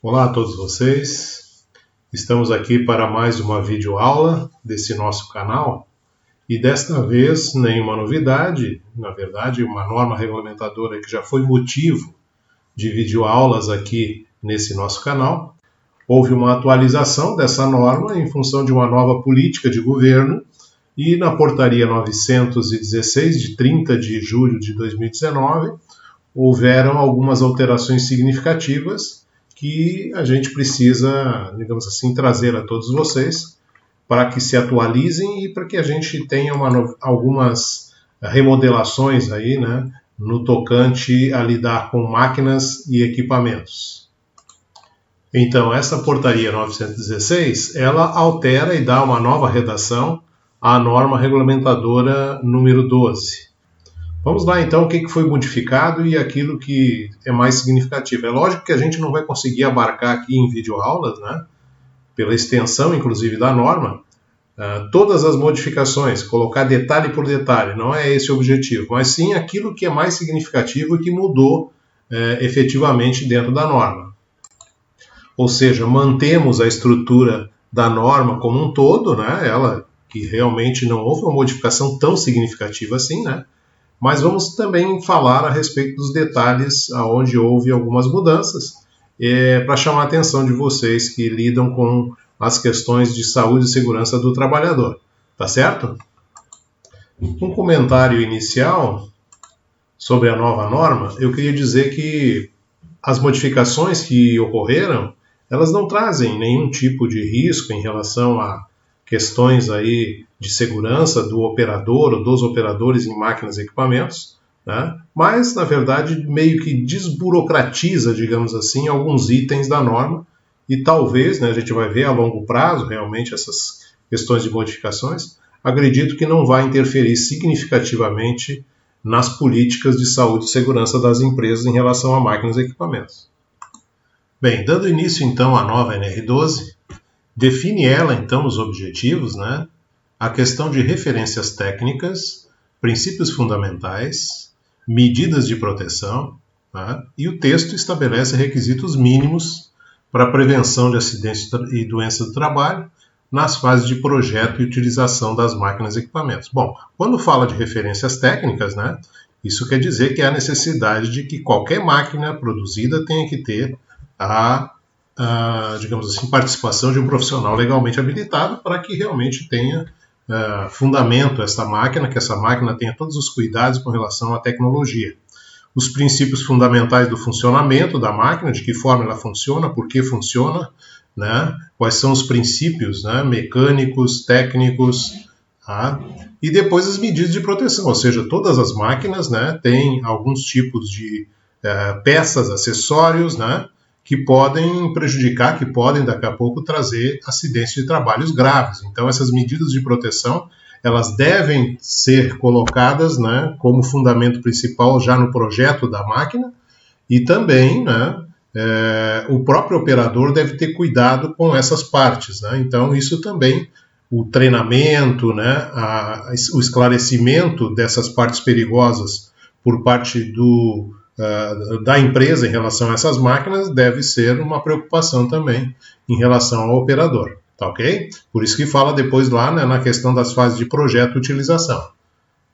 Olá a todos vocês, estamos aqui para mais uma videoaula desse nosso canal e desta vez nenhuma novidade, na verdade uma norma regulamentadora que já foi motivo de videoaulas aqui nesse nosso canal. Houve uma atualização dessa norma em função de uma nova política de governo e na portaria 916 de 30 de julho de 2019 houveram algumas alterações significativas que a gente precisa, digamos assim, trazer a todos vocês para que se atualizem e para que a gente tenha algumas remodelações aí, né, no tocante a lidar com máquinas e equipamentos. Então, essa portaria 916, ela altera e dá uma nova redação à norma regulamentadora número 12. Vamos lá então o que foi modificado e aquilo que é mais significativo. É lógico que a gente não vai conseguir abarcar aqui em videoaulas, né, pela extensão inclusive da norma, todas as modificações, colocar detalhe por detalhe, não é esse o objetivo, mas sim aquilo que é mais significativo e que mudou efetivamente dentro da norma. Ou seja, mantemos a estrutura da norma como um todo, né, ela que realmente não houve uma modificação tão significativa assim, né, mas vamos também falar a respeito dos detalhes onde houve algumas mudanças, para chamar a atenção de vocês que lidam com as questões de saúde e segurança do trabalhador. Tá certo? Um comentário inicial sobre a nova norma, eu queria dizer que as modificações que ocorreram, elas não trazem nenhum tipo de risco em relação a questões aí de segurança do operador ou dos operadores em máquinas e equipamentos, né? Mas, na verdade, meio que desburocratiza, digamos assim, alguns itens da norma e talvez, né, a gente vai ver a longo prazo realmente essas questões de modificações, acredito que não vai interferir significativamente nas políticas de saúde e segurança das empresas em relação a máquinas e equipamentos. Bem, dando início então à nova NR12, define ela, então, os objetivos, né? A questão de referências técnicas, princípios fundamentais, medidas de proteção, tá? E o texto estabelece requisitos mínimos para a prevenção de acidentes e doenças do trabalho nas fases de projeto e utilização das máquinas e equipamentos. Bom, quando fala de referências técnicas, né? Isso quer dizer que há necessidade de que qualquer máquina produzida tenha que ter digamos assim, participação de um profissional legalmente habilitado para que realmente tenha fundamento essa máquina, que essa máquina tenha todos os cuidados com relação à tecnologia. Os princípios fundamentais do funcionamento da máquina, de que forma ela funciona, por que funciona, né? Quais são os princípios, né, mecânicos, técnicos, tá? E depois as medidas de proteção, ou seja, todas as máquinas, né, têm alguns tipos de peças, acessórios, né, que podem prejudicar, que podem daqui a pouco trazer acidentes de trabalhos graves. Então essas medidas de proteção, elas devem ser colocadas, né, como fundamento principal já no projeto da máquina e também, né, o próprio operador deve ter cuidado com essas partes, né? Então isso também, o treinamento, né, o esclarecimento dessas partes perigosas por parte da empresa em relação a essas máquinas deve ser uma preocupação também em relação ao operador, tá ok? Por isso que fala depois lá, né, na questão das fases de projeto e utilização,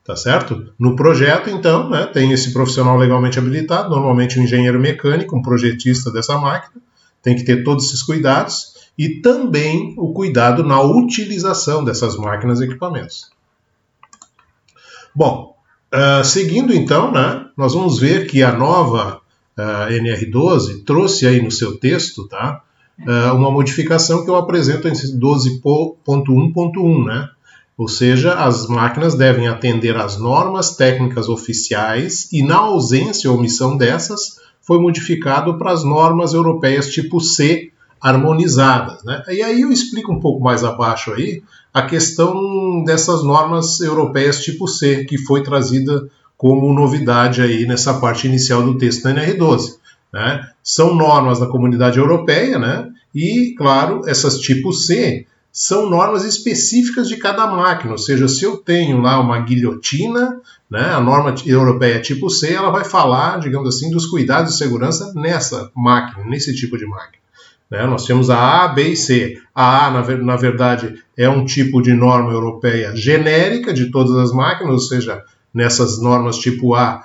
tá certo? No projeto, então, né, tem esse profissional legalmente habilitado, normalmente um engenheiro mecânico, um projetista dessa máquina, tem que ter todos esses cuidados e também o cuidado na utilização dessas máquinas e equipamentos. Bom, seguindo então, né, nós vamos ver que a nova NR12 trouxe aí no seu texto, tá, uma modificação que eu apresento em 12.1.1, né? Ou seja, as máquinas devem atender às normas técnicas oficiais e na ausência ou omissão dessas foi modificado para as normas europeias tipo C harmonizadas, né? E aí eu explico um pouco mais abaixo aí a questão dessas normas europeias tipo C, que foi trazida como novidade aí nessa parte inicial do texto da NR12. Né? São normas da Comunidade Europeia, né? E, claro, essas tipo C são normas específicas de cada máquina, ou seja, se eu tenho lá uma guilhotina, né, a norma europeia tipo C, ela vai falar, digamos assim, dos cuidados de segurança nessa máquina, nesse tipo de máquina. né? Nós temos a A, B e C. A A, na verdade, é um tipo de norma europeia genérica de todas as máquinas, ou seja, nessas normas tipo A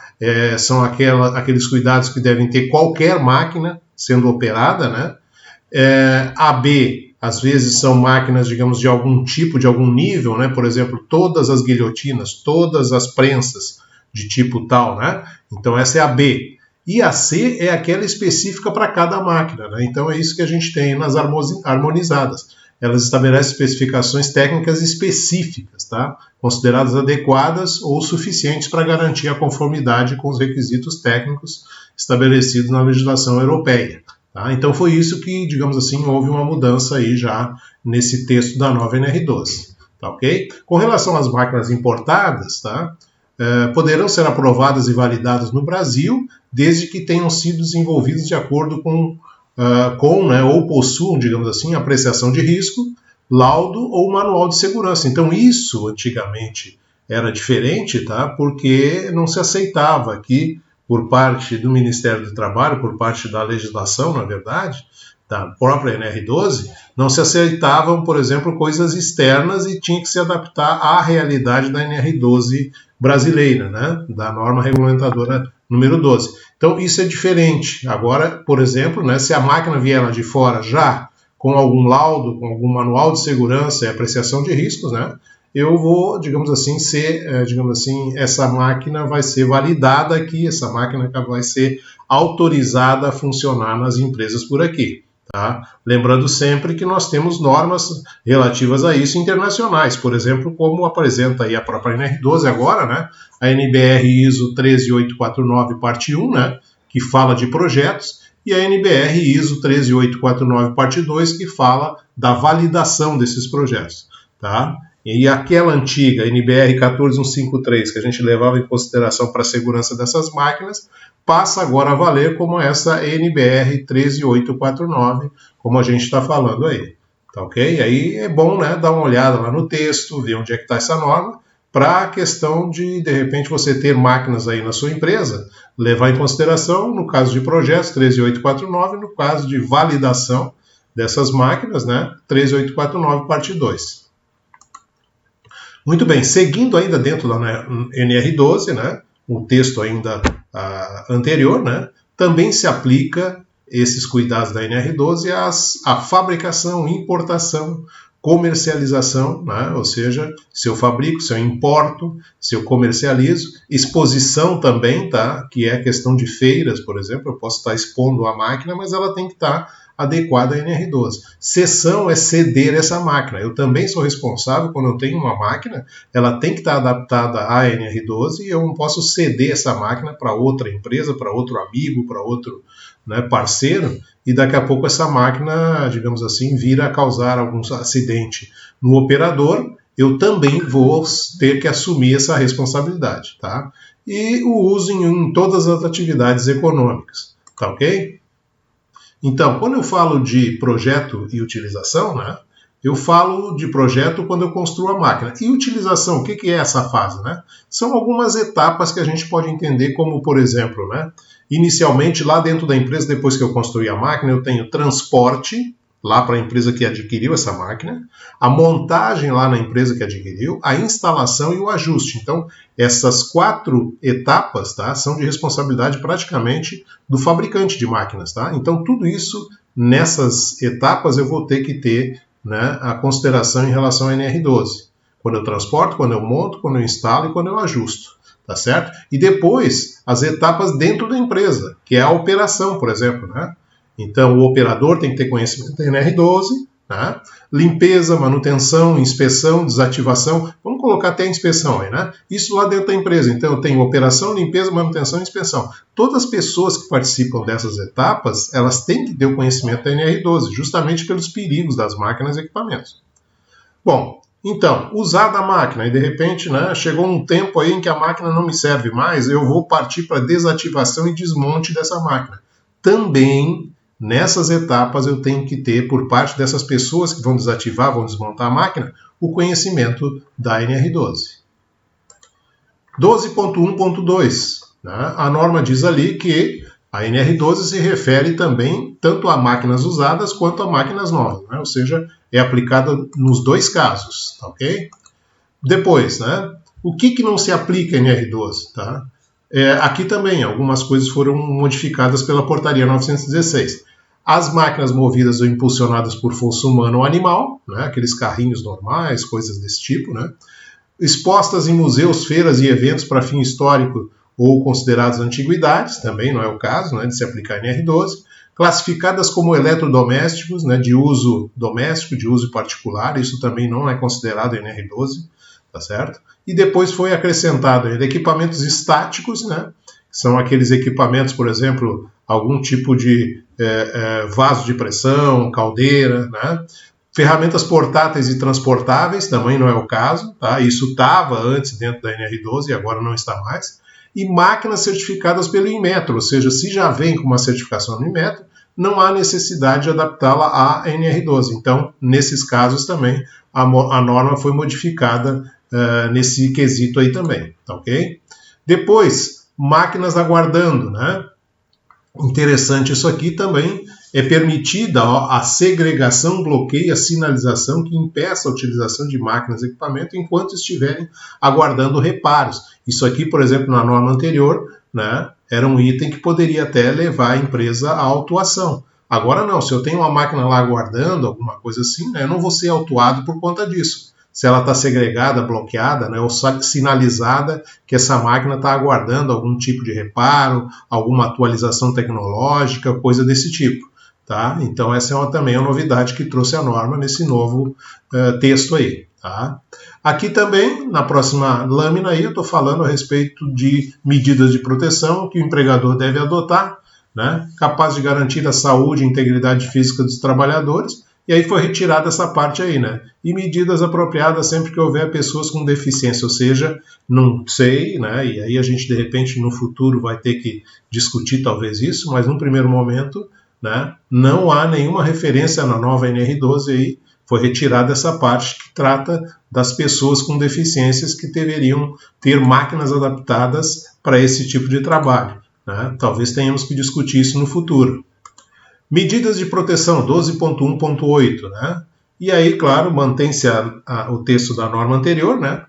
são aqueles cuidados que devem ter qualquer máquina sendo operada, né? A B, às vezes, são máquinas, digamos, de algum tipo, de algum nível, né? Por exemplo, todas as guilhotinas, todas as prensas de tipo tal, né? Então essa é a B. E a C é aquela específica para cada máquina, né? Então é isso que a gente tem nas harmonizadas. Elas estabelecem especificações técnicas específicas, tá? Consideradas adequadas ou suficientes para garantir a conformidade com os requisitos técnicos estabelecidos na legislação europeia. Tá? Então foi isso que, digamos assim, houve uma mudança aí já nesse texto da nova NR12. Tá, ok? Com relação às máquinas importadas, tá? Poderão ser aprovadas e validadas no Brasil, desde que tenham sido desenvolvidas de acordo com né, ou possuam, digamos assim, apreciação de risco, laudo ou manual de segurança. Então isso, antigamente, era diferente, tá? Porque não se aceitava que, por parte do Ministério do Trabalho, por parte da legislação, na verdade, da própria NR12, não se aceitavam, por exemplo, coisas externas e tinha que se adaptar à realidade da NR12 brasileira, né? Da norma regulamentadora número 12. Então, isso é diferente. Agora, por exemplo, né, se a máquina vier lá de fora já com algum laudo, com algum manual de segurança e apreciação de riscos, né, eu vou, digamos assim, essa máquina vai ser validada aqui, essa máquina vai ser autorizada a funcionar nas empresas por aqui. Tá? Lembrando sempre que nós temos normas relativas a isso internacionais, por exemplo, como apresenta aí a própria NR12 agora, né? A NBR ISO 13849 parte 1, né? Que fala de projetos, e a NBR ISO 13849 parte 2, que fala da validação desses projetos. Tá? E aquela antiga NBR 14153, que a gente levava em consideração para a segurança dessas máquinas, passa agora a valer como essa NBR 13849, como a gente está falando aí. Tá ok? Aí é bom, né, dar uma olhada lá no texto, ver onde é que está essa norma, para a questão de repente, você ter máquinas aí na sua empresa, levar em consideração, no caso de projetos, 13849, no caso de validação dessas máquinas, né, 13849, parte 2. Muito bem, seguindo ainda dentro da NR12, né, o texto ainda anterior, né, também se aplica esses cuidados da NR12 à fabricação, importação, comercialização, né, ou seja, se eu fabrico, se eu importo, se eu comercializo, exposição também, tá, que é a questão de feiras, por exemplo, eu posso estar expondo a máquina, mas ela tem que estar adequada à NR12. Cessão é ceder essa máquina. Eu também sou responsável, quando eu tenho uma máquina, ela tem que estar adaptada à NR12 e eu não posso ceder essa máquina para outra empresa, para outro amigo, para outro, né, parceiro, e daqui a pouco essa máquina, digamos assim, vir a causar algum acidente no operador, eu também vou ter que assumir essa responsabilidade. Tá? E o uso em todas as atividades econômicas. Tá ok? Então, quando eu falo de projeto e utilização, né, eu falo de projeto quando eu construo a máquina. E utilização, o que é essa fase? Né? São algumas etapas que a gente pode entender como, por exemplo, né, inicialmente lá dentro da empresa, depois que eu construí a máquina, eu tenho transporte, lá para a empresa que adquiriu essa máquina, a montagem lá na empresa que adquiriu, a instalação e o ajuste. Então, essas 4 etapas, tá, são de responsabilidade praticamente do fabricante de máquinas. Tá? Então, tudo isso, nessas etapas, eu vou ter que ter, né, a consideração em relação à NR12. Quando eu transporto, quando eu monto, quando eu instalo e quando eu ajusto. Tá certo? E depois, as etapas dentro da empresa, que é a operação, por exemplo, né? Então, o operador tem que ter conhecimento da NR12, né? Limpeza, manutenção, inspeção, desativação, vamos colocar até inspeção aí, né? Isso lá dentro da empresa. Então, eu tenho operação, limpeza, manutenção e inspeção. Todas as pessoas que participam dessas etapas, elas têm que ter o conhecimento da NR12, justamente pelos perigos das máquinas e equipamentos. Bom, então, usada a máquina e de repente, né, chegou um tempo aí em que a máquina não me serve mais, eu vou partir para desativação e desmonte dessa máquina. Também, nessas etapas, eu tenho que ter, por parte dessas pessoas que vão desativar, vão desmontar a máquina, o conhecimento da NR12. 12.1.2. Né? A norma diz ali que A NR12 se refere também tanto a máquinas usadas quanto a máquinas novas, né? Ou seja, é aplicada nos dois casos, tá ok? Depois, né? O que não se aplica a NR12? Tá? Aqui também, algumas coisas foram modificadas pela Portaria 916. As máquinas movidas ou impulsionadas por força humana ou animal, né? Aqueles carrinhos normais, coisas desse tipo, né? Expostas em museus, feiras e eventos para fim histórico ou consideradas antiguidades, também não é o caso, né, de se aplicar NR12, classificadas como eletrodomésticos, né, de uso doméstico, de uso particular, isso também não é considerado NR12, tá certo? E depois foi acrescentado ainda equipamentos estáticos, né, que são aqueles equipamentos, por exemplo, algum tipo de vaso de pressão, caldeira, né? Ferramentas portáteis e transportáveis, também não é o caso, tá? Isso estava antes dentro da NR12 e agora não está mais. E máquinas certificadas pelo Inmetro, ou seja, se já vem com uma certificação no Inmetro, não há necessidade de adaptá-la à NR12. Então, nesses casos também, a norma foi modificada nesse quesito aí também, tá ok? Depois, máquinas aguardando, né? Interessante isso aqui também, é permitida a segregação, bloqueio, a sinalização que impeça a utilização de máquinas e equipamento enquanto estiverem aguardando reparos. Isso aqui, por exemplo, na norma anterior, né, era um item que poderia até levar a empresa à autuação. Agora não, se eu tenho uma máquina lá aguardando, alguma coisa assim, né, eu não vou ser autuado por conta disso. Se ela está segregada, bloqueada, né, ou sinalizada que essa máquina está aguardando algum tipo de reparo, alguma atualização tecnológica, coisa desse tipo. Tá? Então essa é também uma novidade que trouxe a norma nesse novo texto aí. Tá? Aqui também, na próxima lâmina aí, eu estou falando a respeito de medidas de proteção que o empregador deve adotar, né, capaz de garantir a saúde e integridade física dos trabalhadores. E aí foi retirada essa parte aí, né? E medidas apropriadas sempre que houver pessoas com deficiência, ou seja, não sei, né? E aí a gente de repente no futuro vai ter que discutir talvez isso, mas num primeiro momento, né, não há nenhuma referência na nova NR12 aí, foi retirada essa parte que trata das pessoas com deficiências que deveriam ter máquinas adaptadas para esse tipo de trabalho, né? Talvez tenhamos que discutir isso no futuro. Medidas de proteção 12.1.8, né? E aí, claro, mantém-se o texto da norma anterior, né?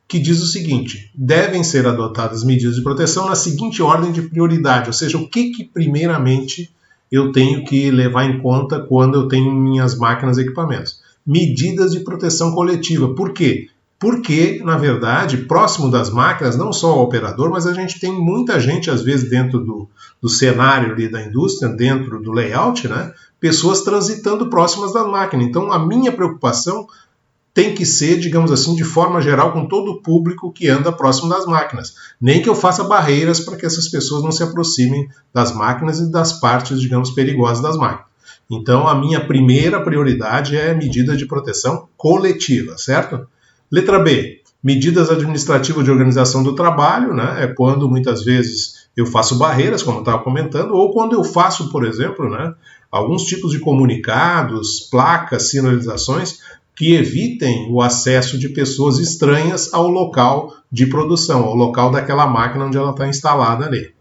Que diz o seguinte: devem ser adotadas medidas de proteção na seguinte ordem de prioridade, ou seja, o que primeiramente eu tenho que levar em conta quando eu tenho minhas máquinas e equipamentos. Medidas de proteção coletiva. Por quê? Porque, na verdade, próximo das máquinas, não só o operador, mas a gente tem muita gente, às vezes, dentro do cenário ali da indústria, dentro do layout, né? Pessoas transitando próximas da máquina. Então, a minha preocupação tem que ser, digamos assim, de forma geral, com todo o público que anda próximo das máquinas. Nem que eu faça barreiras para que essas pessoas não se aproximem das máquinas e das partes, digamos, perigosas das máquinas. Então, a minha primeira prioridade é medida de proteção coletiva, certo? Letra B, medidas administrativas de organização do trabalho, né? É quando muitas vezes eu faço barreiras, como eu estava comentando, ou quando eu faço, por exemplo, né, alguns tipos de comunicados, placas, sinalizações que evitem o acesso de pessoas estranhas ao local de produção, ao local daquela máquina onde ela está instalada ali.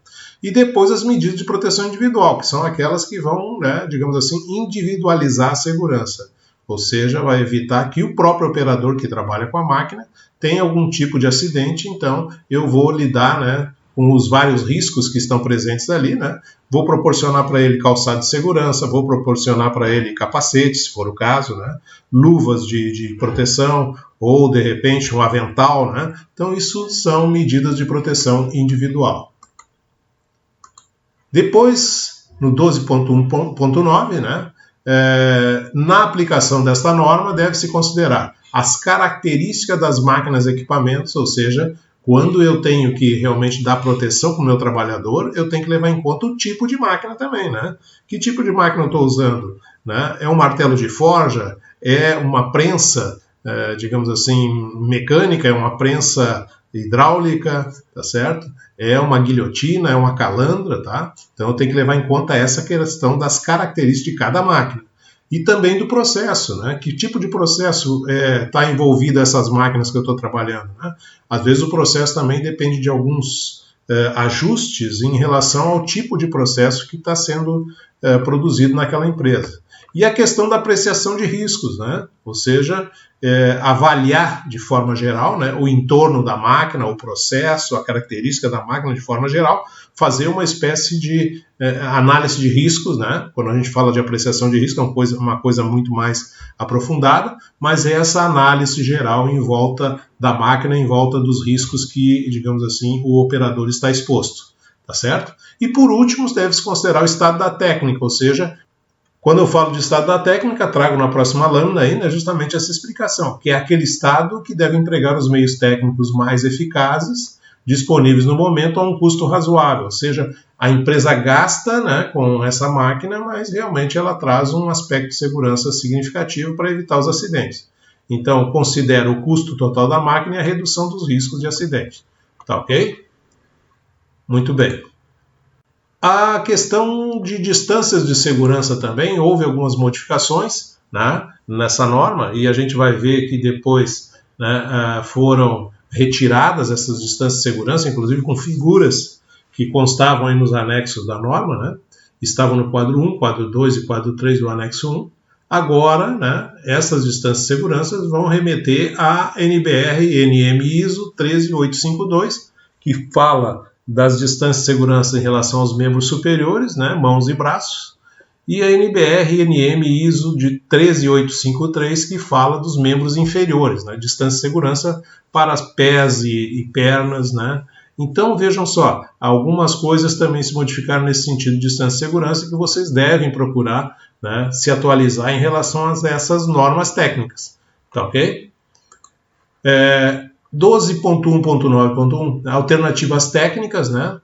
E depois as medidas de proteção individual, que são aquelas que vão, né, digamos assim, individualizar a segurança. Ou seja, vai evitar que o próprio operador que trabalha com a máquina tenha algum tipo de acidente, então eu vou lidar, né, com os vários riscos que estão presentes ali, né? Vou proporcionar para ele calçado de segurança, vou proporcionar para ele capacete, se for o caso, né? Luvas de proteção ou, de repente, um avental, né? Então, isso são medidas de proteção individual. Depois, no 12.1.9, né? Na aplicação desta norma, deve-se considerar as características das máquinas e equipamentos, ou seja, quando eu tenho que realmente dar proteção para o meu trabalhador, eu tenho que levar em conta o tipo de máquina também, né? Que tipo de máquina eu estou usando? Né? É um martelo de forja? É uma prensa, digamos assim, mecânica? É uma prensa hidráulica? Tá certo? É uma guilhotina? É uma calandra? Tá? Então eu tenho que levar em conta essa questão das características de cada máquina. E também do processo, né? Que tipo de processo está envolvido essas máquinas que eu estou trabalhando, né? Às vezes o processo também depende de alguns ajustes em relação ao tipo de processo que está sendo produzido naquela empresa. E a questão da apreciação de riscos, né? Ou seja, avaliar de forma geral, né, o entorno da máquina, o processo, a característica da máquina de forma geral, fazer uma espécie de análise de riscos, né? Quando a gente fala de apreciação de risco, é uma coisa muito mais aprofundada, mas é essa análise geral em volta da máquina, em volta dos riscos que, digamos assim, o operador está exposto, tá certo? E por último, deve-se considerar o estado da técnica, ou seja, quando eu falo de estado da técnica, trago na próxima lâmina aí, né, justamente essa explicação, que é aquele estado que deve empregar os meios técnicos mais eficazes, disponíveis no momento a um custo razoável, ou seja, a empresa gasta, né, com essa máquina, mas realmente ela traz um aspecto de segurança significativo para evitar os acidentes. Então, considera o custo total da máquina e a redução dos riscos de acidente. Tá ok? Muito bem. A questão de distâncias de segurança também, houve algumas modificações, né, nessa norma, e a gente vai ver que depois, né, foram retiradas essas distâncias de segurança, inclusive com figuras que constavam aí nos anexos da norma, né, estavam no quadro 1, quadro 2 e quadro 3 do anexo 1. Agora, né, essas distâncias de segurança vão remeter à NBR-NM ISO 13852, que fala das distâncias de segurança em relação aos membros superiores, né, mãos e braços, e a NBR-NM ISO de 13853, que fala dos membros inferiores, né, distância de segurança para pés e pernas, né. Então, vejam só, algumas coisas também se modificaram nesse sentido de distância de segurança que vocês devem procurar, né, se atualizar em relação a essas normas técnicas. Tá ok? 12.1.9.1, alternativas técnicas, né?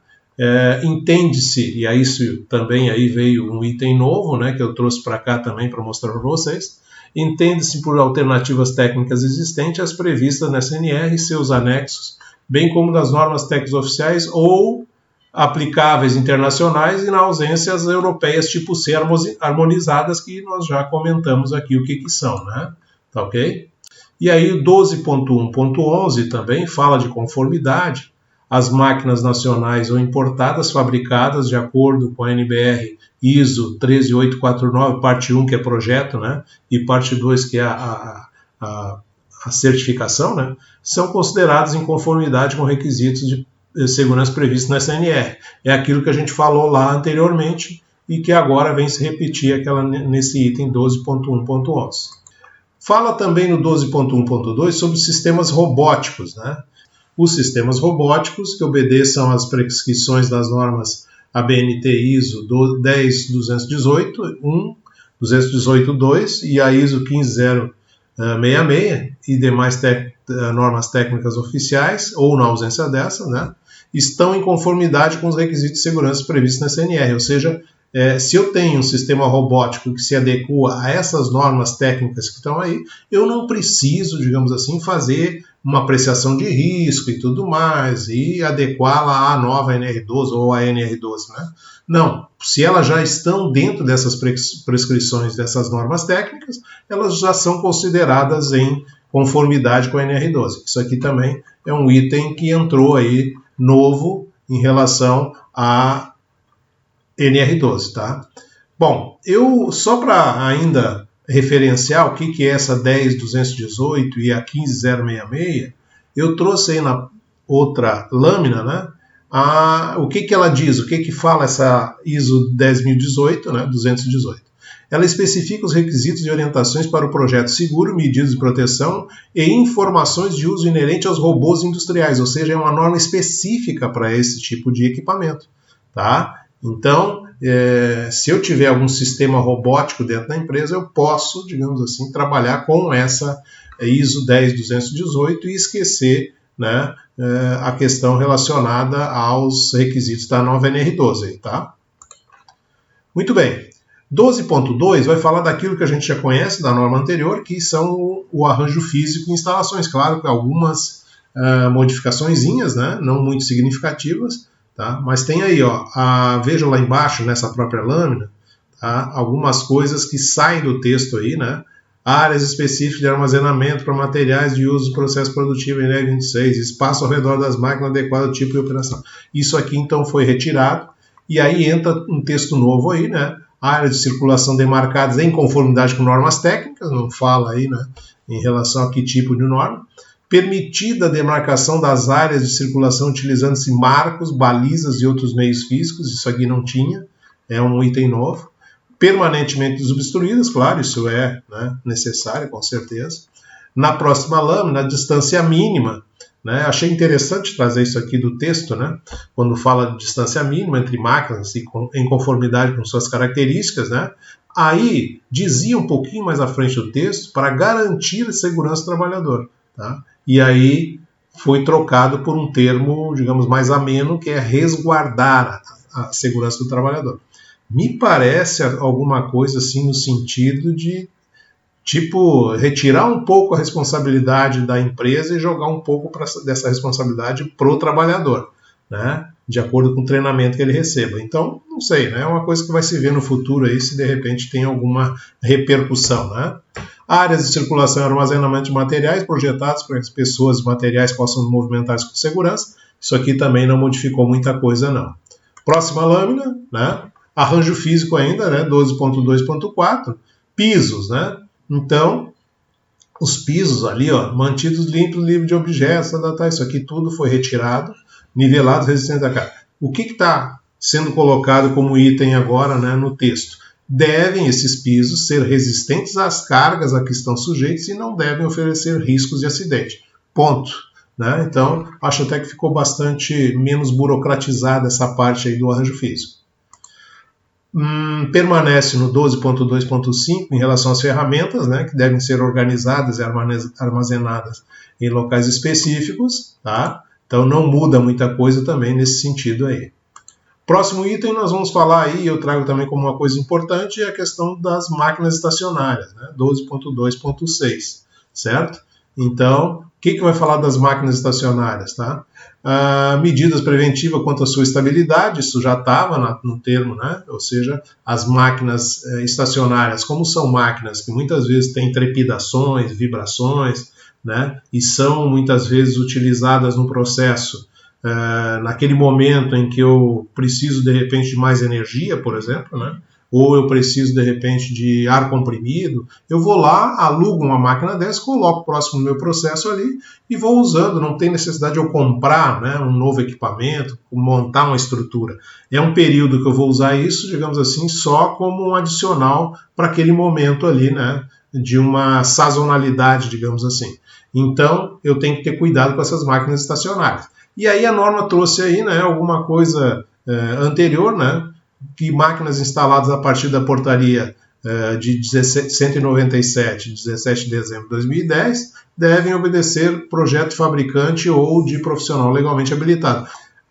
Entende-se, e aí isso também aí veio um item novo, né, que eu trouxe para cá também para mostrar para vocês, entende-se por alternativas técnicas existentes as previstas na CNR e seus anexos, bem como das normas técnicas oficiais ou aplicáveis internacionais e na ausência as europeias tipo C harmonizadas, que nós já comentamos aqui o que são, né? Tá ok? E aí o 12.1.11 também fala de conformidade. As máquinas nacionais ou importadas fabricadas de acordo com a NBR ISO 13849, parte 1, que é projeto, né, e parte 2, que é a certificação, né, são consideradas em conformidade com requisitos de segurança previstos na SNR. É aquilo que a gente falou lá anteriormente e que agora vem se repetir nesse item 12.1.11. Fala também no 12.1.2 sobre sistemas robóticos, né? Os sistemas robóticos que obedeçam às prescrições das normas ABNT ISO 10218, 218.2 e a ISO 15066 e demais normas técnicas oficiais, ou na ausência dessa, né, estão em conformidade com os requisitos de segurança previstos na CNR, ou seja, se eu tenho um sistema robótico que se adequa a essas normas técnicas que estão aí, eu não preciso, digamos assim, fazer uma apreciação de risco e tudo mais, e adequá-la à nova NR12 ou à NR12, né? Não, se elas já estão dentro dessas prescrições, dessas normas técnicas, elas já são consideradas em conformidade com a NR12. Isso aqui também é um item que entrou aí novo em relação a NR12, tá? Bom, eu só para ainda referenciar o que é essa 10.218 e a 15.066, eu trouxe aí na outra lâmina, né, o que ela diz, o que fala essa ISO 10.018, né, 218. Ela especifica os requisitos e orientações para o projeto seguro, medidas de proteção e informações de uso inerente aos robôs industriais, ou seja, é uma norma específica para esse tipo de equipamento, tá? Então, se eu tiver algum sistema robótico dentro da empresa, eu posso, digamos assim, trabalhar com essa ISO 10218 e esquecer, né, a questão relacionada aos requisitos da nova NR12, tá? Muito bem. 12.2 vai falar daquilo que a gente já conhece da norma anterior, que são o arranjo físico e instalações. Claro que algumas modificaçõezinhas, né, não muito significativas, tá? Mas tem aí, ó, vejam lá embaixo, nessa própria lâmina, tá? Algumas coisas que saem do texto aí, né? áreas específicas de armazenamento para materiais de uso do processo produtivo em NR 26, espaço ao redor das máquinas adequado ao tipo de operação. Isso aqui então foi retirado, e aí entra um texto novo aí, né? Áreas de circulação demarcadas em conformidade com normas técnicas, não fala aí, né, em relação a que tipo de norma. Permitida a demarcação das áreas de circulação utilizando-se marcos, balizas e outros meios físicos, isso aqui não tinha, é um item novo. Permanentemente desobstruídas, claro, isso é, né, necessário, com certeza. Na próxima lâmina, a distância mínima, né, achei interessante trazer isso aqui do texto, né, quando fala de distância mínima entre máquinas e em conformidade com suas características, né, aí dizia um pouquinho mais à frente do texto para garantir a segurança do trabalhador. Tá? E aí foi trocado por um termo, digamos, mais ameno, que é resguardar a segurança do trabalhador. Me parece alguma coisa assim no sentido de, tipo, retirar um pouco a responsabilidade da empresa e jogar um pouco dessa responsabilidade para o trabalhador, né? De acordo com o treinamento que ele receba. Então, não sei, né? É uma coisa que vai se ver no futuro aí, se de repente tem alguma repercussão, né? Áreas de circulação e armazenamento de materiais projetados para que as pessoas e materiais possam movimentar-se com segurança. Isso aqui também não modificou muita coisa, não. Próxima lâmina, né? Arranjo físico ainda, né? 12.2.4, pisos, né? Então, os pisos ali, ó, mantidos limpos, livres de objetos, isso aqui tudo foi retirado, nivelado, resistente à carga. O que está sendo colocado como item agora, né, no texto? Devem esses pisos ser resistentes às cargas a que estão sujeitos e não devem oferecer riscos de acidente. Ponto. Né? Então, acho até que ficou bastante menos burocratizada essa parte aí do arranjo físico. Permanece no 12.2.5 em relação às ferramentas, né, que devem ser organizadas e armazenadas em locais específicos. Tá? Então, não muda muita coisa também nesse sentido aí. Próximo item nós vamos falar aí, eu trago também como uma coisa importante, é a questão das máquinas estacionárias, né? 12.2.6, certo? Então, o que vai falar das máquinas estacionárias, tá? Medidas preventivas quanto à sua estabilidade, isso já estava no termo, né? Ou seja, as máquinas estacionárias, como são máquinas que muitas vezes têm trepidações, vibrações, né? E são muitas vezes utilizadas no processo naquele momento em que eu preciso de repente de mais energia, por exemplo, né? Ou eu preciso de repente de ar comprimido, eu vou lá, alugo uma máquina dessa, coloco próximo do meu processo ali e vou usando, não tem necessidade de eu comprar, né, um novo equipamento, montar uma estrutura. É um período que eu vou usar isso, digamos assim, só como um adicional para aquele momento ali, né, de uma sazonalidade, digamos assim. Então, eu tenho que ter cuidado com essas máquinas estacionárias. E aí a norma trouxe aí, né, alguma coisa anterior, né, que máquinas instaladas a partir da portaria de 197, 17 de dezembro de 2010, devem obedecer projeto fabricante ou de profissional legalmente habilitado.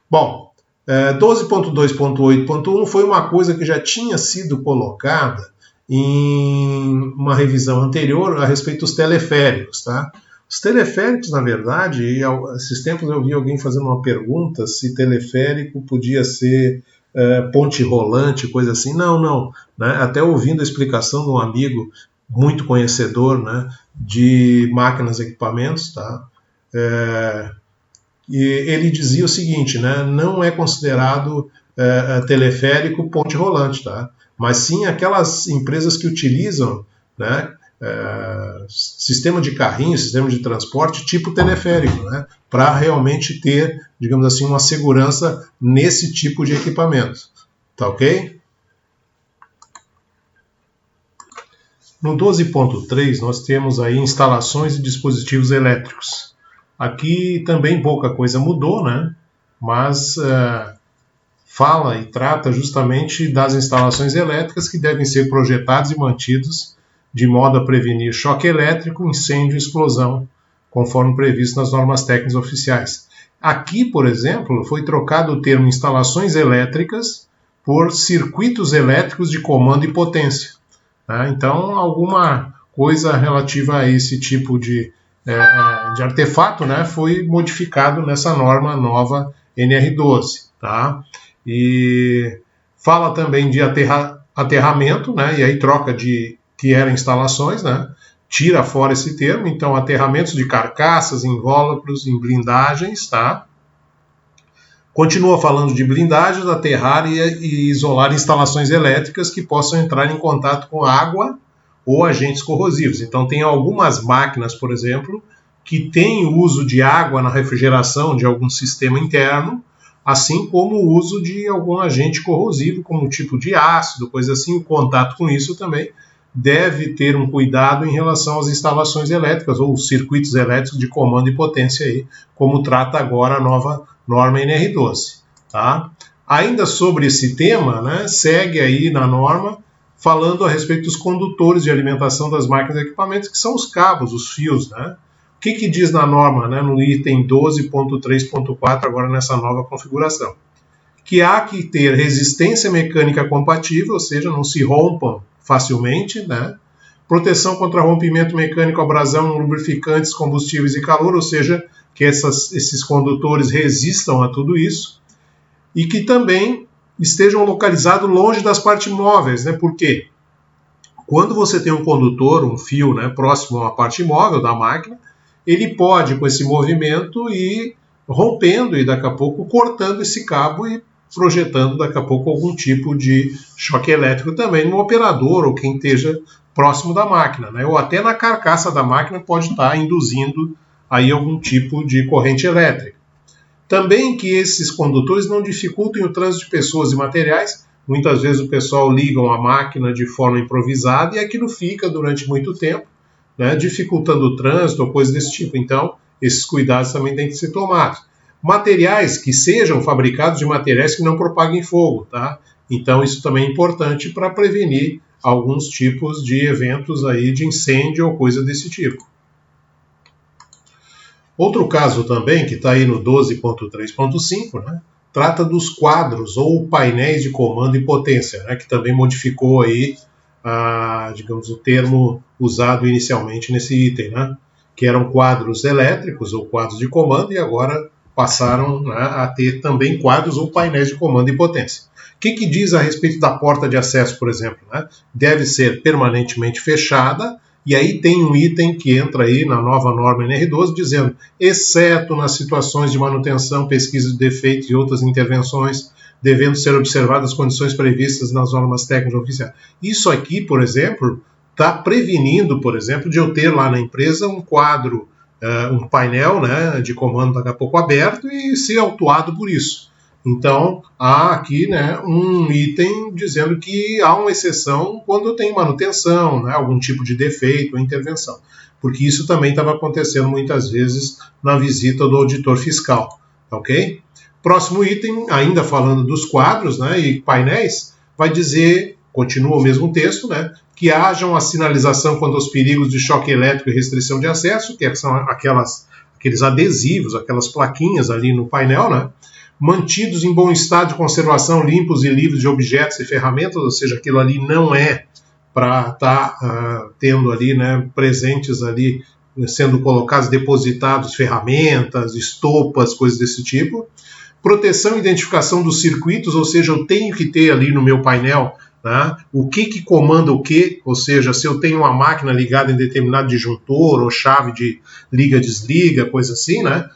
Bom, 12.2.8.1 foi uma coisa que já tinha sido colocada em uma revisão anterior a respeito dos teleféricos, tá? Os teleféricos, na verdade, esses tempos eu vi alguém fazendo uma pergunta se teleférico podia ser ponte rolante, coisa assim. Não. Né? Até ouvindo a explicação de um amigo muito conhecedor, né, de máquinas e equipamentos, tá? E ele dizia o seguinte, né, não é considerado teleférico ponte rolante, tá? Mas sim aquelas empresas que utilizam, né, sistema de carrinho, sistema de transporte tipo teleférico, né, para realmente ter, digamos assim, uma segurança nesse tipo de equipamento. Tá ok? No 12.3 nós temos aí instalações e dispositivos elétricos. Aqui também pouca coisa mudou, né, mas fala e trata justamente das instalações elétricas que devem ser projetados e mantidos de modo a prevenir choque elétrico, incêndio e explosão, conforme previsto nas normas técnicas oficiais. Aqui, por exemplo, foi trocado o termo instalações elétricas por circuitos elétricos de comando e potência. Tá? Então, alguma coisa relativa a esse tipo de artefato, né, foi modificado nessa norma nova NR12. Tá? E fala também de aterramento, né, e aí troca de que eram instalações, né, tira fora esse termo, então aterramentos de carcaças, invólucros, em blindagens, tá? Continua falando de blindagens, aterrar e isolar instalações elétricas que possam entrar em contato com água ou agentes corrosivos. Então tem algumas máquinas, por exemplo, que têm uso de água na refrigeração de algum sistema interno, assim como o uso de algum agente corrosivo, como tipo de ácido, coisa assim. O contato com isso também deve ter um cuidado em relação às instalações elétricas ou os circuitos elétricos de comando e potência, aí, como trata agora a nova norma NR12. Tá? Ainda sobre esse tema, né, segue aí na norma falando a respeito dos condutores de alimentação das máquinas e equipamentos, que são os cabos, os fios. Né? O que diz na norma, né, no item 12.3.4, agora nessa nova configuração? Que há que ter resistência mecânica compatível, ou seja, não se rompam facilmente, né? Proteção contra rompimento mecânico, abrasão, lubrificantes, combustíveis e calor, ou seja, que esses condutores resistam a tudo isso, e que também estejam localizados longe das partes móveis, né? Por quê? Quando você tem um condutor, um fio, né, próximo a uma parte móvel da máquina, ele pode, com esse movimento, ir rompendo e daqui a pouco cortando esse cabo e projetando daqui a pouco algum tipo de choque elétrico também no operador ou quem esteja próximo da máquina, né? Ou até na carcaça da máquina pode estar induzindo aí algum tipo de corrente elétrica. Também que esses condutores não dificultem o trânsito de pessoas e materiais. Muitas vezes o pessoal liga a máquina de forma improvisada e aquilo fica durante muito tempo, né, dificultando o trânsito ou coisa desse tipo. Então, esses cuidados também têm que ser tomados. Materiais que sejam fabricados de materiais que não propaguem fogo, tá? Então isso também é importante para prevenir alguns tipos de eventos aí de incêndio ou coisa desse tipo. Outro caso também, que está aí no 12.3.5, né, trata dos quadros ou painéis de comando e potência, né, que também modificou aí, digamos, o termo usado inicialmente nesse item, né, que eram quadros elétricos ou quadros de comando e agora passaram, né, a ter também quadros ou painéis de comando e potência. O que diz a respeito da porta de acesso, por exemplo? Né? Deve ser permanentemente fechada, e aí tem um item que entra aí na nova norma NR12 dizendo, exceto nas situações de manutenção, pesquisa de defeitos e outras intervenções, devendo ser observadas as condições previstas nas normas técnicas oficiais. Isso aqui, por exemplo, está prevenindo, por exemplo, de eu ter lá na empresa um quadro, um painel, né, de comando daqui a pouco aberto e ser autuado por isso. Então, há aqui, né, um item dizendo que há uma exceção quando tem manutenção, né, algum tipo de defeito ou intervenção, porque isso também estava acontecendo muitas vezes na visita do auditor fiscal, ok? Próximo item, ainda falando dos quadros, né, e painéis, vai dizer, continua o mesmo texto, né, que haja uma sinalização quanto aos perigos de choque elétrico e restrição de acesso, que são aqueles adesivos, aquelas plaquinhas ali no painel, né, mantidos em bom estado de conservação, limpos e livres de objetos e ferramentas, ou seja, aquilo ali não é para estar tendo ali, né, presentes ali, sendo colocados, depositados ferramentas, estopas, coisas desse tipo. Proteção e identificação dos circuitos, ou seja, eu tenho que ter ali no meu painel, né, o que comanda o que, ou seja, se eu tenho uma máquina ligada em determinado disjuntor ou chave de liga-desliga, coisa assim, né,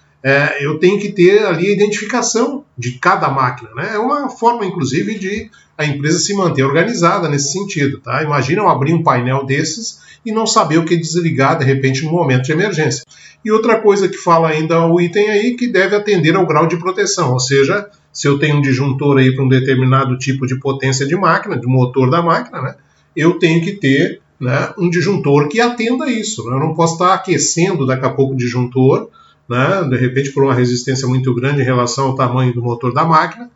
eu tenho que ter ali a identificação de cada máquina. Né? É uma forma, inclusive, de a empresa se manter organizada nesse sentido. Tá? Imagina eu abrir um painel desses e não saber o que desligar, de repente, no momento de emergência. E outra coisa que fala ainda o item aí, que deve atender ao grau de proteção, ou seja, se eu tenho um disjuntor aí para um determinado tipo de potência de máquina, do motor da máquina, né, eu tenho que ter, né, um disjuntor que atenda a isso. Né? Eu não posso estar aquecendo daqui a pouco o disjuntor, né, de repente por uma resistência muito grande em relação ao tamanho do motor da máquina.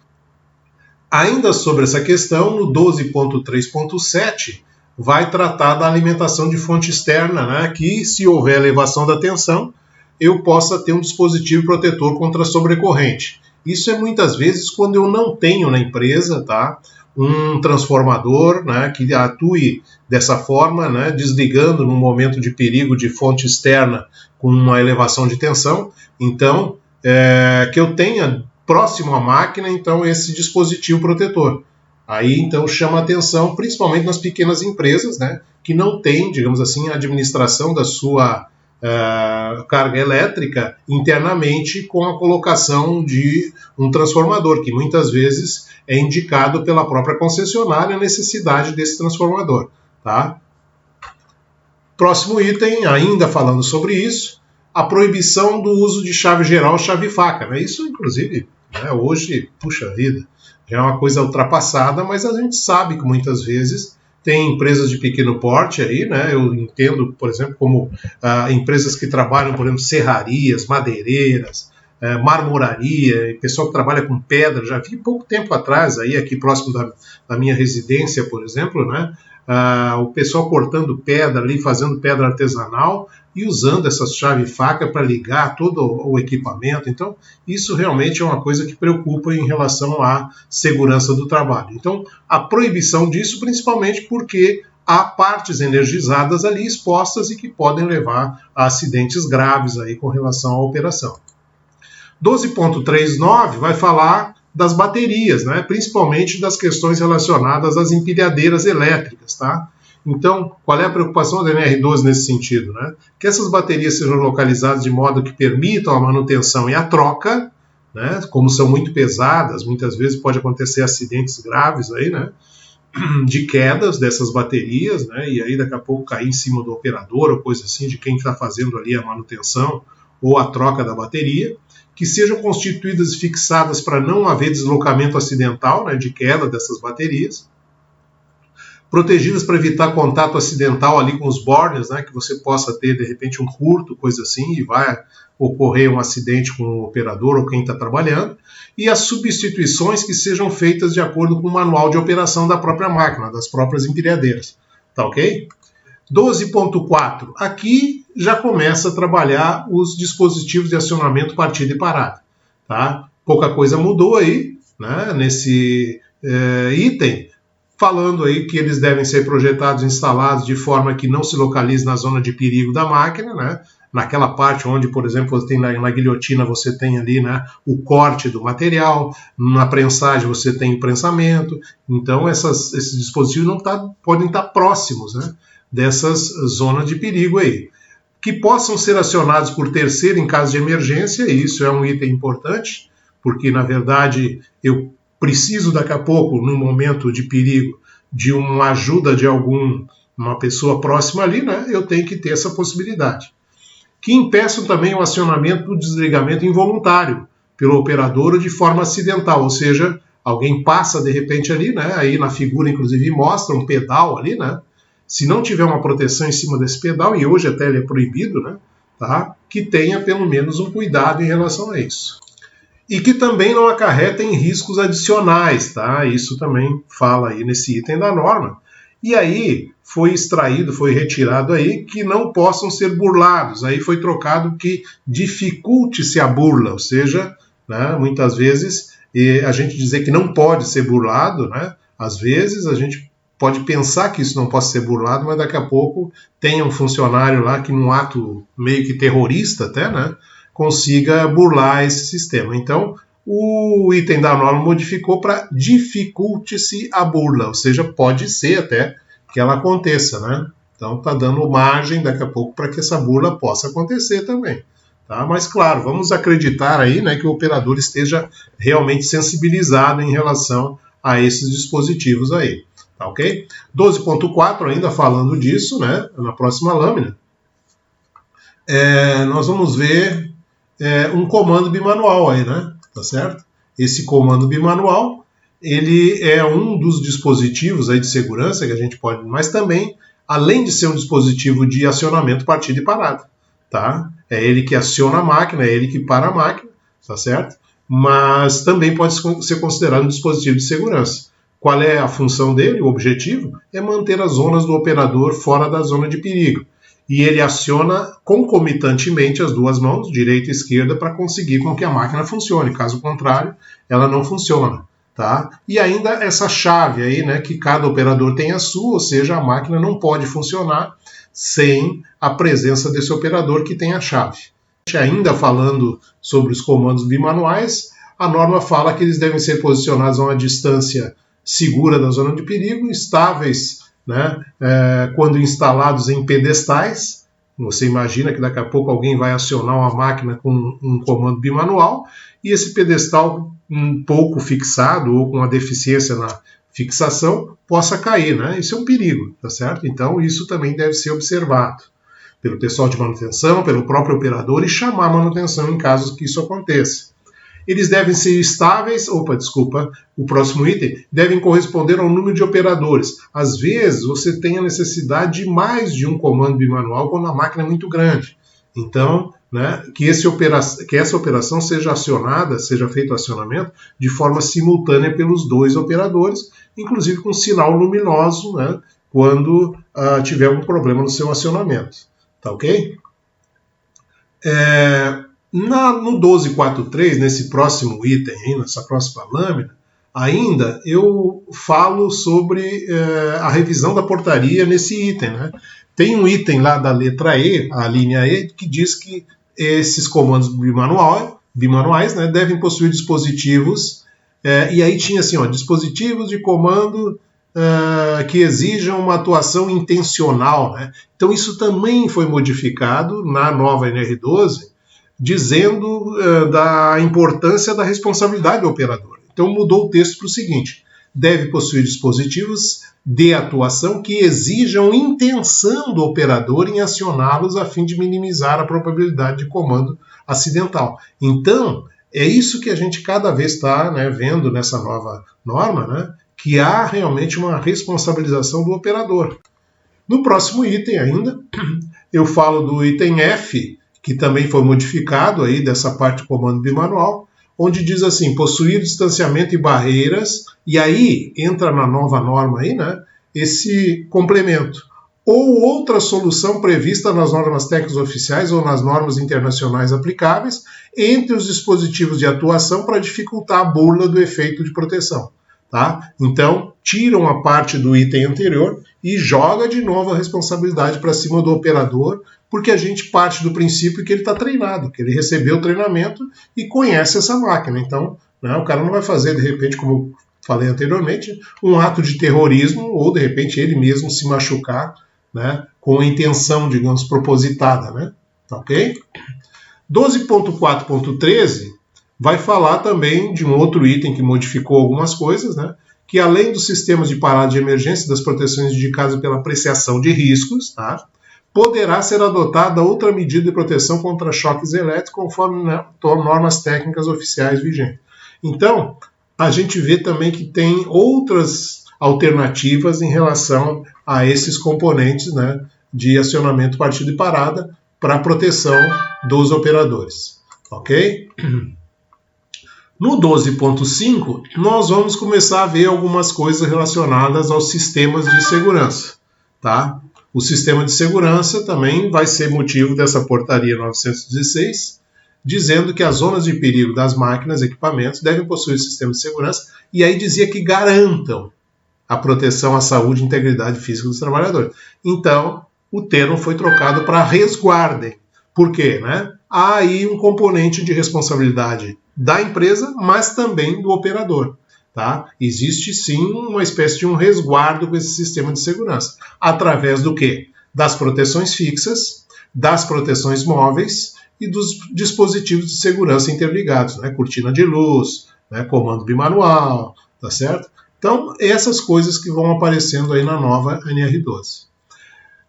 Ainda sobre essa questão, no 12.3.7, vai tratar da alimentação de fonte externa, né, que se houver elevação da tensão, eu possa ter um dispositivo protetor contra sobrecorrente. Isso é muitas vezes quando eu não tenho na empresa, tá, um transformador, né, que atue dessa forma, né, desligando no momento de perigo de fonte externa com uma elevação de tensão. Então, que eu tenha próximo à máquina, então, esse dispositivo protetor. Aí então chama atenção, principalmente nas pequenas empresas, né, que não têm, digamos assim, a administração da sua carga elétrica internamente com a colocação de um transformador, que muitas vezes é indicado pela própria concessionária a necessidade desse transformador. Tá? Próximo item, ainda falando sobre isso, a proibição do uso de chave geral, chave faca. Né? Isso, inclusive, né, hoje, puxa vida, já é uma coisa ultrapassada, mas a gente sabe que muitas vezes tem empresas de pequeno porte aí, né? Eu entendo, por exemplo, como empresas que trabalham, por exemplo, serrarias, madeireiras, marmoraria, pessoal que trabalha com pedra. Já vi pouco tempo atrás, aí aqui próximo da minha residência, por exemplo, né? O pessoal cortando pedra ali, fazendo pedra artesanal e usando essa chave faca para ligar todo o equipamento. Então, isso realmente é uma coisa que preocupa em relação à segurança do trabalho. Então, a proibição disso, principalmente porque há partes energizadas ali expostas e que podem levar a acidentes graves aí com relação à operação. 12.39 vai falar das baterias, né? Principalmente das questões relacionadas às empilhadeiras elétricas, tá? Então, qual é a preocupação da NR12 nesse sentido, né? Que essas baterias sejam localizadas de modo que permitam a manutenção e a troca, né? Como são muito pesadas, muitas vezes pode acontecer acidentes graves aí, né? De quedas dessas baterias, né? E aí daqui a pouco cair em cima do operador ou coisa assim, de quem está fazendo ali a manutenção ou a troca da bateria, que sejam constituídas e fixadas para não haver deslocamento acidental, né, de queda dessas baterias, protegidas para evitar contato acidental ali com os burners, né, que você possa ter de repente um curto, coisa assim, e vai ocorrer um acidente com o operador ou quem está trabalhando, e as substituições que sejam feitas de acordo com o manual de operação da própria máquina, das próprias empilhadeiras. Tá ok? 12.4. Aqui já começa a trabalhar os dispositivos de acionamento partida e parada. Tá? Pouca coisa mudou aí, né, nesse item, falando aí que eles devem ser projetados e instalados de forma que não se localize na zona de perigo da máquina, né, naquela parte onde, por exemplo, você tem na guilhotina você tem ali, né, o corte do material, na prensagem você tem o prensamento, então esses dispositivos não podem estar próximos, né, dessas zonas de perigo aí. Que possam ser acionados por terceiro em caso de emergência, e isso é um item importante, porque, na verdade, eu preciso daqui a pouco, num momento de perigo, de uma ajuda de uma pessoa próxima ali, né? Eu tenho que ter essa possibilidade. Que impeçam também o acionamento do desligamento involuntário pelo operador ou de forma acidental, ou seja, alguém passa de repente ali, né? Aí na figura, inclusive, mostra um pedal ali, né? Se não tiver uma proteção em cima desse pedal, e hoje até ele é proibido, né, tá? Que tenha pelo menos um cuidado em relação a isso. E que também não acarretem riscos adicionais, tá? Isso também fala aí nesse item da norma. E aí foi retirado aí que não possam ser burlados. Aí foi trocado que dificulte-se a burla, ou seja, né, muitas vezes a gente dizer que não pode ser burlado, né? Às vezes a gente pode pensar que isso não possa ser burlado, mas daqui a pouco tem um funcionário lá que num ato meio que terrorista até, né, consiga burlar esse sistema. Então, o item da norma modificou para dificulte-se a burla, ou seja, pode ser até que ela aconteça, né? Então, está dando margem daqui a pouco para que essa burla possa acontecer também. Tá? Mas, claro, vamos acreditar aí, né, que o operador esteja realmente sensibilizado em relação a esses dispositivos aí. Tá, ok? 12.4, ainda falando disso, né, na próxima lâmina, nós vamos ver um comando bimanual aí, né? Tá certo? Esse comando bimanual, ele é um dos dispositivos aí de segurança que a gente pode, mas também, além de ser um dispositivo de acionamento partida e parada, tá? É ele que aciona a máquina, é ele que para a máquina, tá certo? Mas também pode ser considerado um dispositivo de segurança. Qual é a função dele? O objetivo é manter as zonas do operador fora da zona de perigo. E ele aciona concomitantemente as duas mãos, direita e esquerda, para conseguir com que a máquina funcione. Caso contrário, ela não funciona. Tá? E ainda essa chave aí, né, que cada operador tem a sua, ou seja, a máquina não pode funcionar sem a presença desse operador que tem a chave. Ainda falando sobre os comandos bimanuais, a norma fala que eles devem ser posicionados a uma distância segura da zona de perigo, estáveis, né, quando instalados em pedestais. Você imagina que daqui a pouco alguém vai acionar uma máquina com um comando bimanual e esse pedestal um pouco fixado ou com uma deficiência na fixação possa cair, né? Isso é um perigo, tá certo? Então isso também deve ser observado pelo pessoal de manutenção, pelo próprio operador e chamar a manutenção em caso que isso aconteça. Eles devem ser estáveis, o próximo item, devem corresponder ao número de operadores. Às vezes, você tem a necessidade de mais de um comando bimanual quando a máquina é muito grande. Então, né, que essa operação seja acionada, seja feito o acionamento de forma simultânea pelos dois operadores, inclusive com sinal luminoso, né, quando tiver algum problema no seu acionamento. Tá ok? No 12.4.3, nesse próximo item, aí, nessa próxima lâmina, ainda eu falo sobre a revisão da portaria nesse item. Né? Tem um item lá da letra E, a linha E, que diz que esses comandos bimanuais, né, devem possuir dispositivos, e aí tinha assim, dispositivos de comando que exijam uma atuação intencional. Né? Então isso também foi modificado na nova NR12, dizendo da importância da responsabilidade do operador. Então mudou o texto para o seguinte: deve possuir dispositivos de atuação que exijam intenção do operador em acioná-los a fim de minimizar a probabilidade de comando acidental. Então, é isso que a gente cada vez está, né, vendo nessa nova norma, né, que há realmente uma responsabilização do operador. No próximo item ainda, eu falo do item F, que também foi modificado aí dessa parte do comando bimanual, onde diz assim: possuir distanciamento e barreiras, e aí entra na nova norma aí, né, esse complemento. Ou outra solução prevista nas normas técnicas oficiais ou nas normas internacionais aplicáveis entre os dispositivos de atuação para dificultar a burla do efeito de proteção. Tá? Então, tiram a parte do item anterior e joga de novo a responsabilidade para cima do operador, porque a gente parte do princípio que ele está treinado, que ele recebeu o treinamento e conhece essa máquina. Então, né, o cara não vai fazer, de repente, como eu falei anteriormente, um ato de terrorismo ou, de repente, ele mesmo se machucar, né, com a intenção, digamos, propositada. Né? Tá ok? 12.4.13 vai falar também de um outro item que modificou algumas coisas, né? Que além dos sistemas de parada de emergência e das proteções indicadas pela apreciação de riscos, tá? Poderá ser adotada outra medida de proteção contra choques elétricos conforme, né, normas técnicas oficiais vigentes. Então, a gente vê também que tem outras alternativas em relação a esses componentes, né, de acionamento, partida e parada para a proteção dos operadores. Ok? No 12.5, nós vamos começar a ver algumas coisas relacionadas aos sistemas de segurança. Tá? O sistema de segurança também vai ser motivo dessa portaria 916, dizendo que as zonas de perigo das máquinas e equipamentos devem possuir sistema de segurança, e aí dizia que garantam a proteção à saúde e integridade física dos trabalhadores. Então, o termo foi trocado para resguardem. Por quê? Né? Há aí um componente de responsabilidade da empresa, mas também do operador. Tá? Existe sim uma espécie de um resguardo com esse sistema de segurança. Através do quê? Das proteções fixas, das proteções móveis e dos dispositivos de segurança interligados, né? Cortina de luz, né? Comando bimanual, tá certo? Então, essas coisas que vão aparecendo aí na nova NR12.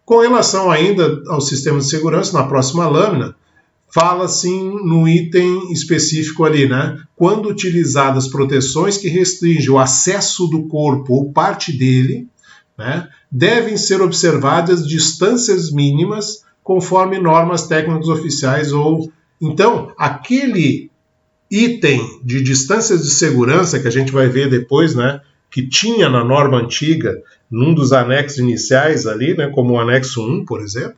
Com relação ainda ao sistema de segurança, na próxima lâmina, fala assim no item específico ali, né? Quando utilizadas proteções que restringem o acesso do corpo ou parte dele, né, devem ser observadas distâncias mínimas conforme normas técnicas oficiais ou... Então, aquele item de distâncias de segurança que a gente vai ver depois, né, que tinha na norma antiga, num dos anexos iniciais ali, né, como o anexo 1, por exemplo,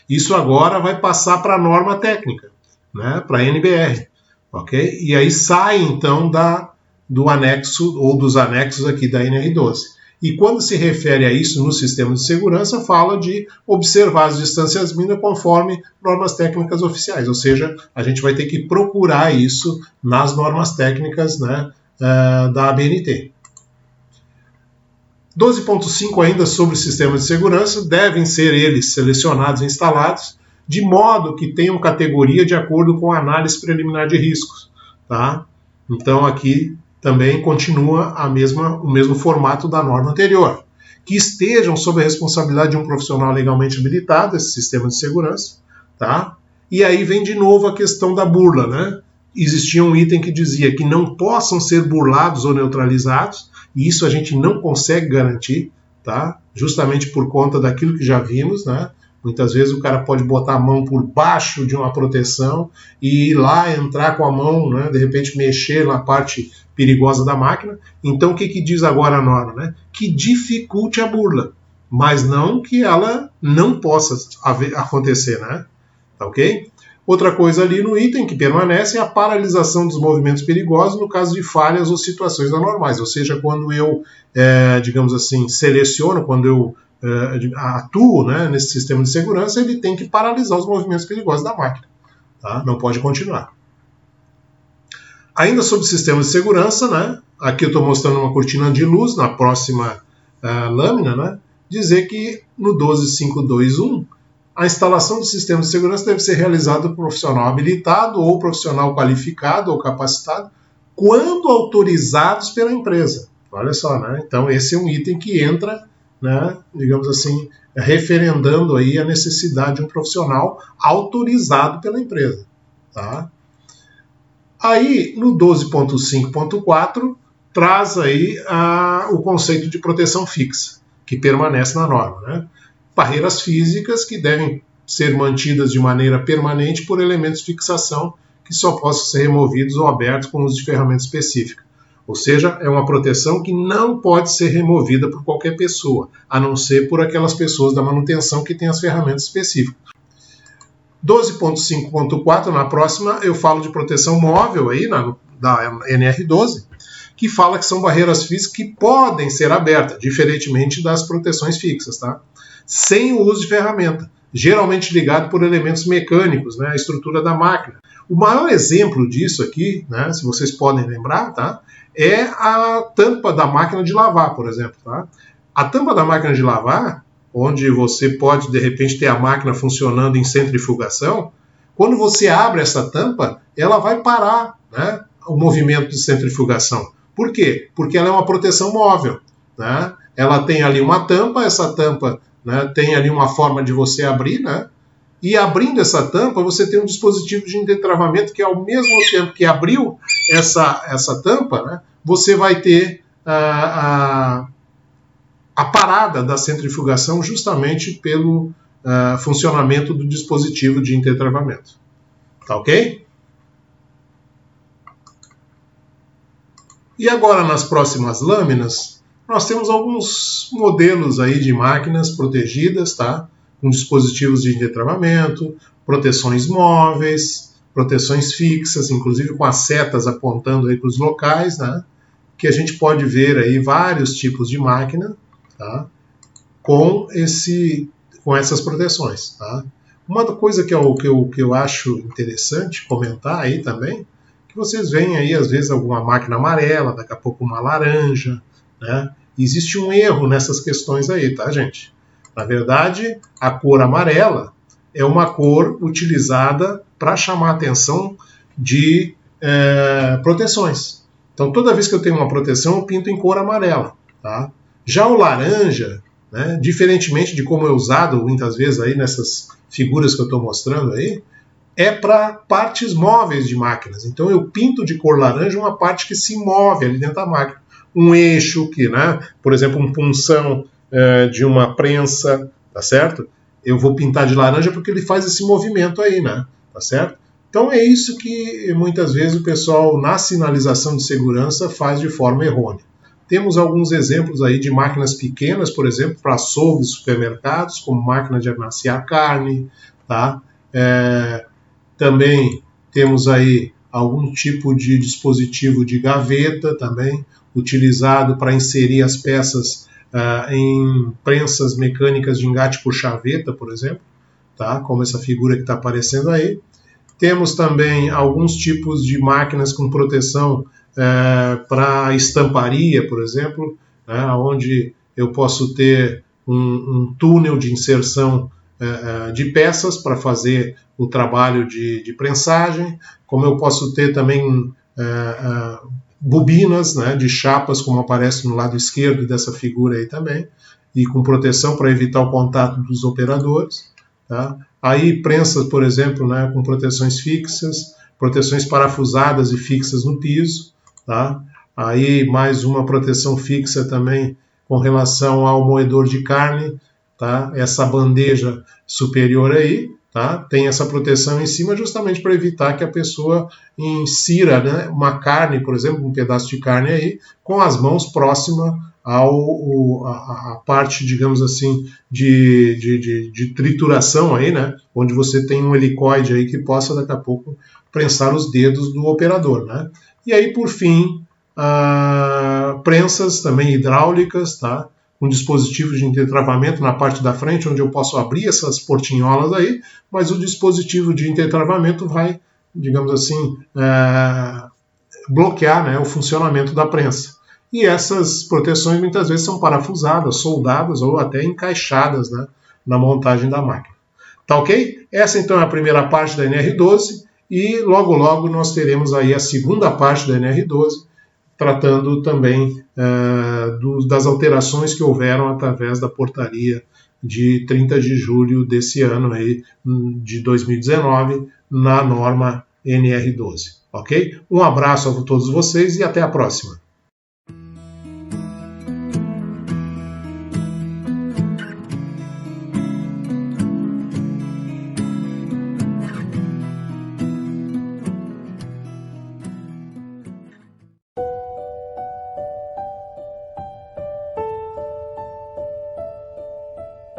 isso agora vai passar para a norma técnica, né, para a NBR, ok? E aí sai, então, do anexo, ou dos anexos aqui da NR12. E quando se refere a isso no sistema de segurança, fala de observar as distâncias mínimas conforme normas técnicas oficiais, ou seja, a gente vai ter que procurar isso nas normas técnicas, né, da ABNT. 12.5 ainda sobre sistemas de segurança, devem ser eles selecionados e instalados de modo que tenham categoria de acordo com a análise preliminar de riscos. Tá? Então aqui também continua o mesmo formato da norma anterior. Que estejam sob a responsabilidade de um profissional legalmente habilitado, esse sistema de segurança. Tá? E aí vem de novo a questão da burla. Né? Existia um item que dizia que não possam ser burlados ou neutralizados, e isso a gente não consegue garantir, tá? Justamente por conta daquilo que já vimos. Né? Muitas vezes o cara pode botar a mão por baixo de uma proteção e ir lá, entrar com a mão, né? De repente mexer na parte perigosa da máquina. Então o que diz agora a norma? Né? Que dificulte a burla, mas não que ela não possa acontecer. Né? Tá ok? Outra coisa ali no item que permanece é a paralisação dos movimentos perigosos no caso de falhas ou situações anormais, ou seja, quando eu, digamos assim, seleciono, quando eu atuo, né, nesse sistema de segurança, ele tem que paralisar os movimentos perigosos da máquina. Tá? Não pode continuar. Ainda sobre sistemas de segurança, né, aqui eu estou mostrando uma cortina de luz na próxima lâmina, né, dizer que no 12.521 a instalação do sistema de segurança deve ser realizada por profissional habilitado ou profissional qualificado ou capacitado quando autorizados pela empresa. Olha só, né? Então esse é um item que entra, né, digamos assim, referendando aí a necessidade de um profissional autorizado pela empresa. Tá? Aí, no 12.5.4, traz aí o conceito de proteção fixa, que permanece na norma. Né? Barreiras físicas que devem ser mantidas de maneira permanente por elementos de fixação que só possam ser removidos ou abertos com uso de ferramenta específica. Ou seja, é uma proteção que não pode ser removida por qualquer pessoa, a não ser por aquelas pessoas da manutenção que têm as ferramentas específicas. 12.5.4, na próxima, eu falo de proteção móvel aí, da NR12, que fala que são barreiras físicas que podem ser abertas, diferentemente das proteções fixas, tá? Sem o uso de ferramenta, geralmente ligado por elementos mecânicos, né, a estrutura da máquina. O maior exemplo disso aqui, né, se vocês podem lembrar, tá, é a tampa da máquina de lavar, por exemplo. Tá? A tampa da máquina de lavar, onde você pode, de repente, ter a máquina funcionando em centrifugação, quando você abre essa tampa, ela vai parar, né, o movimento de centrifugação. Por quê? Porque ela é uma proteção móvel. Né? Ela tem ali uma tampa, essa tampa, né, tem ali uma forma de você abrir, né? E abrindo essa tampa, você tem um dispositivo de entravamento que, ao mesmo tempo que abriu essa tampa, né, você vai ter a parada da centrifugação justamente pelo funcionamento do dispositivo de entravamento. Tá ok? E agora, nas próximas lâminas, nós temos alguns modelos aí de máquinas protegidas, tá? Com dispositivos de entravamento, proteções móveis, proteções fixas, inclusive com as setas apontando aí para os locais, né? Que a gente pode ver aí vários tipos de máquina, tá? Com essas proteções. Tá? Uma coisa que eu acho interessante comentar aí também, que vocês veem aí às vezes alguma máquina amarela, daqui a pouco uma laranja, né? Existe um erro nessas questões aí, tá, gente? Na verdade, a cor amarela é uma cor utilizada para chamar a atenção de proteções. Então, toda vez que eu tenho uma proteção, eu pinto em cor amarela. Tá? Já o laranja, né, diferentemente de como é usado muitas vezes aí nessas figuras que eu estou mostrando aí, é para partes móveis de máquinas. Então, eu pinto de cor laranja uma parte que se move ali dentro da máquina. Um eixo, né, por exemplo, um punção de uma prensa, tá certo? Eu vou pintar de laranja porque ele faz esse movimento aí, né? Tá certo? Então é isso que muitas vezes o pessoal na sinalização de segurança faz de forma errônea. Temos alguns exemplos aí de máquinas pequenas, por exemplo, para açougues, supermercados, como máquina de amaciar carne, tá? Também temos aí algum tipo de dispositivo de gaveta também, utilizado para inserir as peças em prensas mecânicas de engate por chaveta, por exemplo, tá? Como essa figura que está aparecendo aí. Temos também alguns tipos de máquinas com proteção para estamparia, por exemplo, né? Onde eu posso ter um túnel de inserção de peças para fazer o trabalho de prensagem, como eu posso ter também bobinas, né, de chapas, como aparece no lado esquerdo dessa figura aí também, e com proteção para evitar o contato dos operadores. Tá? Aí prensas, por exemplo, né, com proteções fixas, proteções parafusadas e fixas no piso. Tá? Aí mais uma proteção fixa também com relação ao moedor de carne, tá? Essa bandeja superior aí, tá? Tem essa proteção em cima justamente para evitar que a pessoa insira, né, uma carne, por exemplo, um pedaço de carne aí, com as mãos próximas a parte, digamos assim, de trituração aí, né? Onde você tem um helicoide aí que possa daqui a pouco prensar os dedos do operador, né? E aí, por fim, prensas também hidráulicas, tá? Com dispositivos de intertravamento na parte da frente, onde eu posso abrir essas portinholas aí, mas o dispositivo de intertravamento vai, digamos assim, bloquear, né, o funcionamento da prensa. E essas proteções muitas vezes são parafusadas, soldadas ou até encaixadas, né, na montagem da máquina. Tá ok? Essa então é a primeira parte da NR12 e logo logo nós teremos aí a segunda parte da NR12, tratando também das alterações que houveram através da portaria de 30 de julho desse ano, aí, de 2019, na norma NR12. Ok? Um abraço a todos vocês e até a próxima.